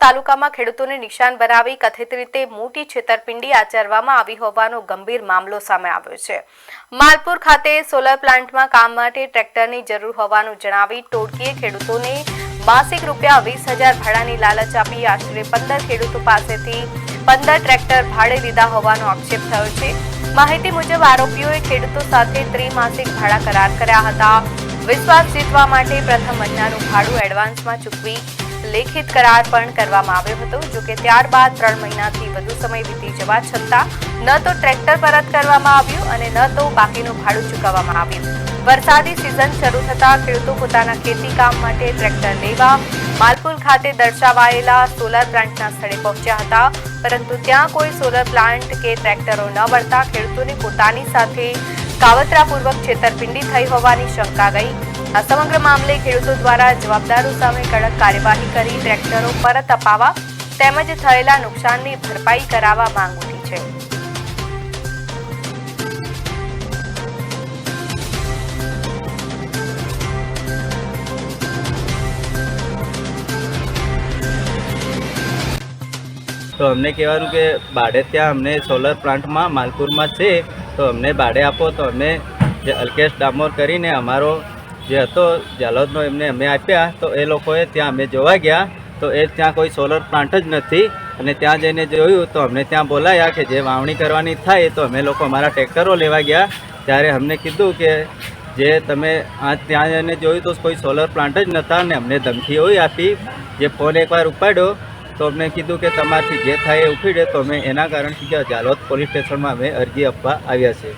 તાલુકામાં ખેડૂતોને નિશાન બનાવી કથિત રીતે મોટી છેતરપિંડી આચરવામાં આવી હોવાનો ગંભીર મામલો સામે આવ્યો છે। માલપુર ખાતે સોલર પ્લાન્ટમાં કામ માટે ટ્રેક્ટરની જરૂર હોવાનું જણાવી ટોળકીએ ખેડૂતોને માસિક રૂપિયા 20,000 ભાડાની લાલચ આપી આશરે 15 ખેડૂતો પાસેથી 15 ટ્રેક્ટર ભાડે લીધા હોવાનો આક્ષેપ થયો છે। માહિતી મુજબ આરોપીઓએ ખેડૂતો સાથે ત્રિમાસિક ભાડા કરાર કર્યા હતા। વિશ્વાસ જીતવા માટે પ્રથમ મહિનાનું ભાડું એડવાન્સમાં ચૂકવી લેખિત કરાર પણ કરવામાં આવ્યો હતો। જો કે ત્યારબાદ 3 મહિનાથી વધુ સમય વીતી જવા છતાં ન તો ટ્રેક્ટર પરત કરવામાં આવ્યું અને ન તો બાકીનું ભાડું ચૂકવવામાં આવ્યું। વરસાદી સિઝન શરૂ થતાં ખેડૂતો પોતાના ખેતી કામ માટે ટ્રેક્ટર લેવા માલપુર ખાતે દર્શાવાયેલા સોલર પ્લાન્ટના સ્થળે પહોંચ્યા હતા, પરંતુ ત્યાં કોઈ સોલર પ્લાન્ટ કે ટ્રેક્ટરો ન મળતા ખેડૂતોને પોતાની સાથે કાવતરાપૂર્વક છેતરપિંડી થઈ હોવાની શંકા ગઈ। આ સમગ્ર મામલે ખેડૂતો દ્વારા જવાબદારો સામે કડક કાર્યવાહી કરી ટ્રેક્ટરો પરત અપાવવા તેમજ થયેલા નુકસાનની ભરપાઈ કરાવવા માંગ ઉઠી છે। તો અમને કહેવાનું કે ભાડે ત્યાં અમને સોલર પ્લાન્ટમાં માલપુરમાં છે તો અમને ભાડે આપો, તો અમે જે અલ્કેશ ડામોર કરીને અમારો જે હતો જાલોદનો એમને અમે આપ્યા, તો એ લોકોએ ત્યાં અમે જોવા ગયા તો એ ત્યાં કોઈ સોલર પ્લાન્ટ જ નથી અને ત્યાં જઈને જોયું તો અમને ત્યાં બોલાયા કે જે વાવણી કરવાની થાય તો અમે લોકો અમારા ટ્રેક્ટરો લેવા ગયા ત્યારે અમને કીધું કે જે તમે ત્યાં જઈને જોયું તો કોઈ સોલર પ્લાન્ટ જ નહોતા અને અમને ધમકીઓ આપી। જે ફોન એકવાર ઉપાડ્યો તો અમને કીધું કે તમારાથી જે થાય એ ઉપાડે, તો અમે એના કારણથી જાલોદ પોલીસ સ્ટેશનમાં અમે અરજી આપવા આવ્યા છીએ।